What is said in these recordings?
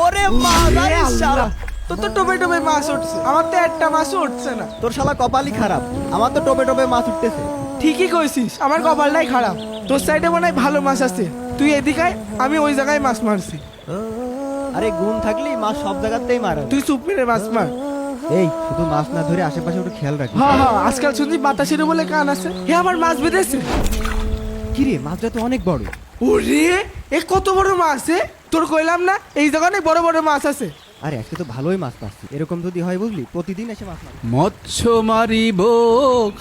ওরে মাদারি শালা, তোর তো টোপে টোপে মাছ উঠছে, আমার তো একটা মাছও উঠছে না। তোর শালা কপালই খারাপ, আমার তো টোপে টোপে মাছ উঠতেছে। ঠিকই কইছিস, আমার কপালটাই খারাপ। তোর সাইডে মনে হয় ভালো মাছ আছে, তুই এদিকে আয়, আমি ওই জায়গায় মাছ মারছি। আরে গুণ থাকলেই মাছ সব জায়গাতেই মারা। তুই চুপ মেরে মাছ মার। এই শুধু মাছ না ধরে আশেপাশে একটু খেয়াল রাখি। হ্যাঁ হ্যাঁ, আজকাল শুনছি বাতাসের বলে কান আছে। হে আমার মাছ বেঁধেছে। কিরে মাছটা তো অনেক বড়। ওরে এ কত বড় মাছ এ? তোর কইলাম না এই জায়গায় বড় বড় মাছ আছে। আরে আজকে তো ভালোই মাছ পাচ্ছি, এরকম যদি হয় বুঝলি প্রতিদিন এসে মাছ মার। মৎস্য মারিব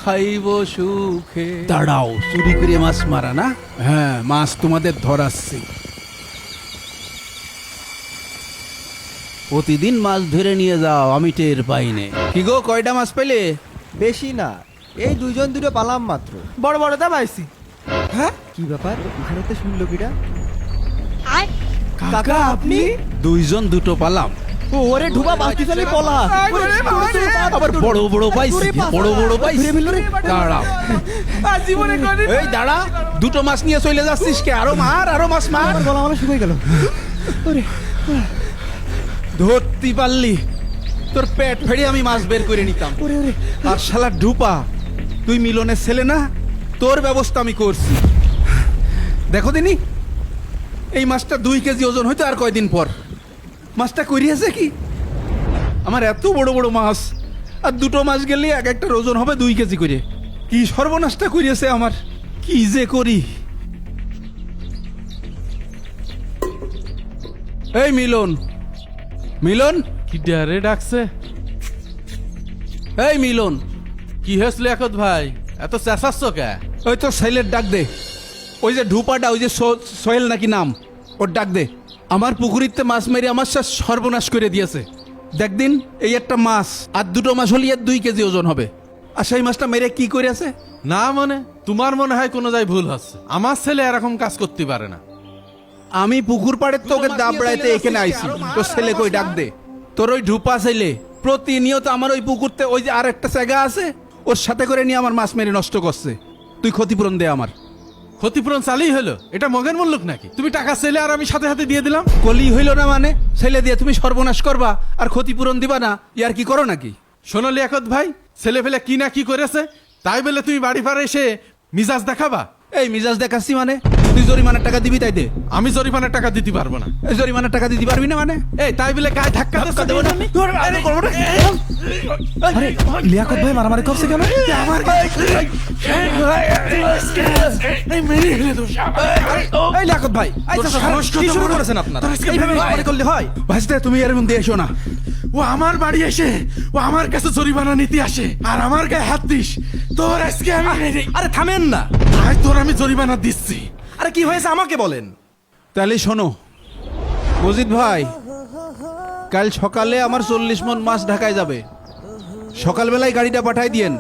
খাইব সুখে। দাঁড়াও, চুরি করে মাছ মারা না? হ্যাঁ, মাছ তোমাদের ধরাচ্ছি। প্রতিদিন মাছ ধরে নিয়ে যাও, আমি টের পাইনে। কি গো, কয়টা মাছ পেলে? বেশি না, এই দুইজন দুটো পালাম মাত্র। বড় বড়টা পাইছি। হ্যাঁ কি ব্যাপার, এখানে তো শুনলো কিটা? কাকা আপনি? দুইজন দুটো পালাম। ওরে ঢুবা মাছ পিছনে পলা। আবার বড় বড় পাইছি, বড় বড় পাইছি। দাঁড়াও, জীবনে কোনদিন এই দাঁড়া, দুটো মাছ নিয়ে চলে যাচ্ছিস কে? আরো মার, আরো মাছ মার। গলা মানে শুকিয়ে গেল। ধরতে পারলি, তোর পেট ফেড়ে আমি মাছ বের করে নিতাম। আর শালা ডুপা, তুই মিলনের ছেলে না? তোর ব্যবস্থা আমি করছি। দেখো দিনি, এই মাছটা 2 কেজি ওজন হইতো আর কয়দিন পর। মাছটা করিয়েছে কি? আমার এত বড় বড় মাছ, আর দুটো মাছ গেলে এক একটার ওজন হবে 2 কেজি করে। কি সর্বনাশটা করিয়েছে আমার, কি যে করি। এই মিলন, মিলন, কি ডারে ডাকছে? এই মিলন, কি হয়েছিল একত ভাই, এত চেঁচাচ্ছ কে? ওই তো সাইলের ডাক দে। ওই যে ঢুপাটা, ওই যে সোহেল নাকি নাম, ওর ডাক দে। আমার পুকুরিতে মাছ মেরে আমার সব সর্বনাশ করে দিয়েছে। দেখ দিন, এই একটা মাছ আর দুটো মাছ হলে 2 কেজি ওজন হবে। আর সেই মাছটা মেরে কি করে আছে? না মনে, তোমার মনে হয় কোনো যাই ভুল হচ্ছে। আমার ছেলে এরকম কাজ করতে পারে না। আমি পুকুর পাড়ে তোকে দাবড়াইতে এখানে আইছি, তোর ছেলে কই ডাক দে। তোর ওই ঢুপা ছেলে প্রতিনিয়ত আমার ওই পুকুরতে, ওই যে আর একটা জায়গা আছে, ওর সাথে করে নিয়ে আমার মাছ মেরে নষ্ট করছে। তুই ক্ষতিপূরণ দে আমার। ক্ষতিপূরণ চালিয়ে হলো, এটা মগের মূল্যক নাকি? তুমি টাকা ছেলে আর আমি সাথে সাথে দিয়ে দিলাম। কলি হইল না মানে? ছেলে দিয়ে তুমি সর্বনাশ করবা আর ক্ষতিপূরণ দিবা না, ইয়ার কি করো নাকি? শোনো লিয়াকত ভাই, ছেলে ফেলে কি না কি করেছে, তাই বলে তুমি বাড়ি পাড়ে এসে মিজাজ দেখাবা? এই মিজাজ দেখাচ্ছি মানে? তুই জরিমানার টাকা দিবি তাই দে। আমি জরিমানার টাকা দিতে পারবো না। এই জরিমানার টাকা দিতে পারবি না মানে? এই তাই বলে গায়ে ধাক্কা দেবো না? আরে লিয়াকত ভাই মারামারি করছে কেন? আমার এই লাকত ভাই, কি শুরু করেছেন আপনারা? এইভাবে মারামারি করলে হয়? ভাইস্তে, তুমি এর মধ্যে এসো না। ও আমার বাড়ি এসে ও আমার কাছে জরিমানা নিতে আসে আর আমার গায়ে হাত দিস, তোর আজকে আমি। আরে থামেন না। আয় তোর আমি জরিমানা দিচ্ছি। আরে কি হয়েছে আমাকে বলেন। তাহলে শোনো মজিদ ভাই, কাল সকালে আমার 40 মণ মাছ ঢাকায় যাবে। সকালবেলায় গাড়িটা পাঠাই দিয়েন,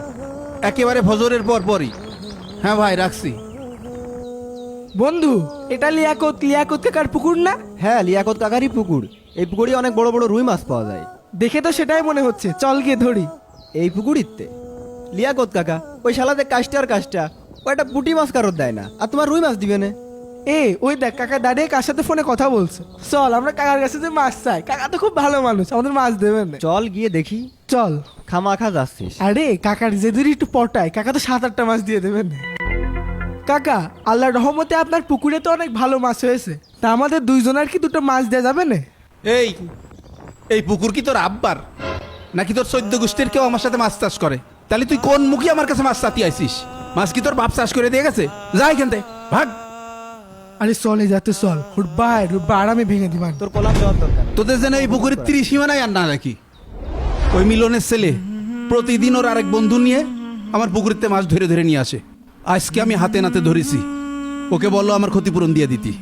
একেবারে ফজরের পর পরই। হ্যাঁ ভাই, রাখছি। বন্ধু, এটা লিয়াকত কাকার পুকুর না? হ্যাঁ, লিয়াকত কাকারই পুকুর। এই পুকুরে অনেক বড় বড় রুই মাছ পাওয়া যায়। দেখে তো সেটাই মনে হচ্ছে, চল গিয়ে ধরি। এই পুকুরিতে লিয়াকত কাকা ওই শালাতে কাজটা আর কাজটা, ও একটা পুঁটি মাছ কারোর দেয় না, আর তোমার রুই মাছ দিবে না। ওই দেখ কাকা দাঁড়িয়ে কার সাথে ফোনে কথা বলছে। চল আমরা কাকার কাছে যে মাছ চাই, কাকা তো খুব ভালো মানুষ, আমাদের মাছ দেবেন না। চল গিয়ে দেখি। চল। খামাখা যাচ্ছিস? আরে কাকার যে দূরে একটু পটায়, কাকা তো 7-8টা মাছ দিয়ে দেবেন। কাকা, আল্লাহর রহমতে আপনার পুকুরে তো অনেক ভালো মাছ হয়েছে, তা আমাদের দুইজনের কি দুটো মাছ দেওয়া যাবে না? এই এই পুকুর কি তোর আব্বার নাকি তোর 14 গোষ্ঠীর কেউ আমার সাথে মাছ চাষ করে? তাহলে তুই কোন মুখে আমার কাছে মাছ চাতি আইছিস? মাছ কি তোর বাপ চাষ করে দিয়ে গেছে? যা এখান থেকে ভাগ। আরে চলে যাতে চল, হুটবাই আমি ভেঙে দিবান। তোর কলাম দেওয়ার দরকার নেই। তোদের যেন এই পুকুরের 30 সীমানায় আর না রাখি। ওই মিলনের ছেলে প্রতিদিন ওর আরেক বন্ধু নিয়ে আমার পুকুরেতে মাছ ধরে ধরে নিয়ে আসে। আজকে আমি হাতে নাতে ধরেছি, ওকে বললো আমার ক্ষতিপূরণ দিয়ে দিতি।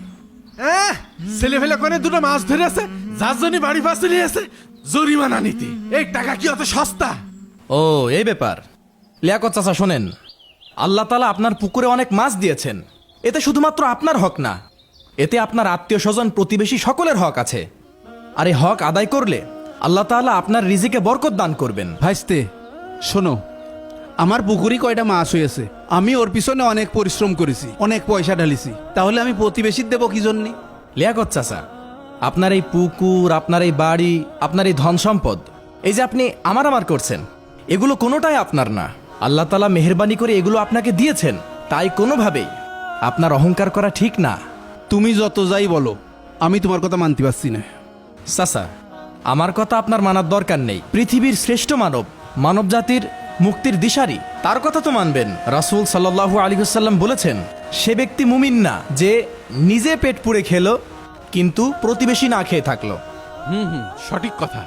ছেলে ফেলে কোনে দুটো মাছ ধরে আছে, যার জন্য বাড়ি পাশে নিয়ে এসে জরিমানা নিতে। এই টাকা কি অত সস্তা? ও এই ব্যাপার। লিয়াকত চাচা শোনেন, আল্লাহ তাআলা আপনার পুকুরে অনেক মাছ দিয়েছেন, এতে শুধুমাত্র আপনার হক না, এতে আপনার আত্মীয় স্বজন প্রতিবেশী সকলের হক আছে। আর এই হক আদায় করলে আল্লাহ তাআলা আপনার রিজিকে বরকত দান করবেন। ভাইস্তে শোনো, আমার পুকুরি কয়টা মাছ হয়েছে, আমি ওর পিছনে অনেক পরিশ্রম করেছি, অনেক পয়সা ঢালিছি, তাহলে আমি প্রতিবেশীর দেবো কি জন্যে? লিয়াকত চাচা, আপনার এই পুকুর, আপনার এই বাড়ি, আপনার এই ধন সম্পদ, এই যে আপনি আমার করছেন, এগুলো কোনোটাই আপনার না। আল্লাহ তাআলা মেহেরবানি করে এগুলো আপনাকে দিয়েছেন, তাই কোনোভাবেই আপনার অহংকার করা ঠিক না। তুমি যত যাই বলো, আমি তোমার কথা মানতে পারছি না। চাচা, আমার কথা আপনার মানার দরকার নেই। পৃথিবীর শ্রেষ্ঠ মানব, মানব জাতির মুক্তির দিশারি, তার কথা তো মানবেন। রাসূল সাল্লাল্লাহু আলাইহি ওয়াসাল্লাম বলেছেন, সে ব্যক্তি মুমিন না যে নিজে পেট পুড়ে খেলো কিন্তু প্রতিবেশী না খেয়ে থাকলো। সঠিক কথা।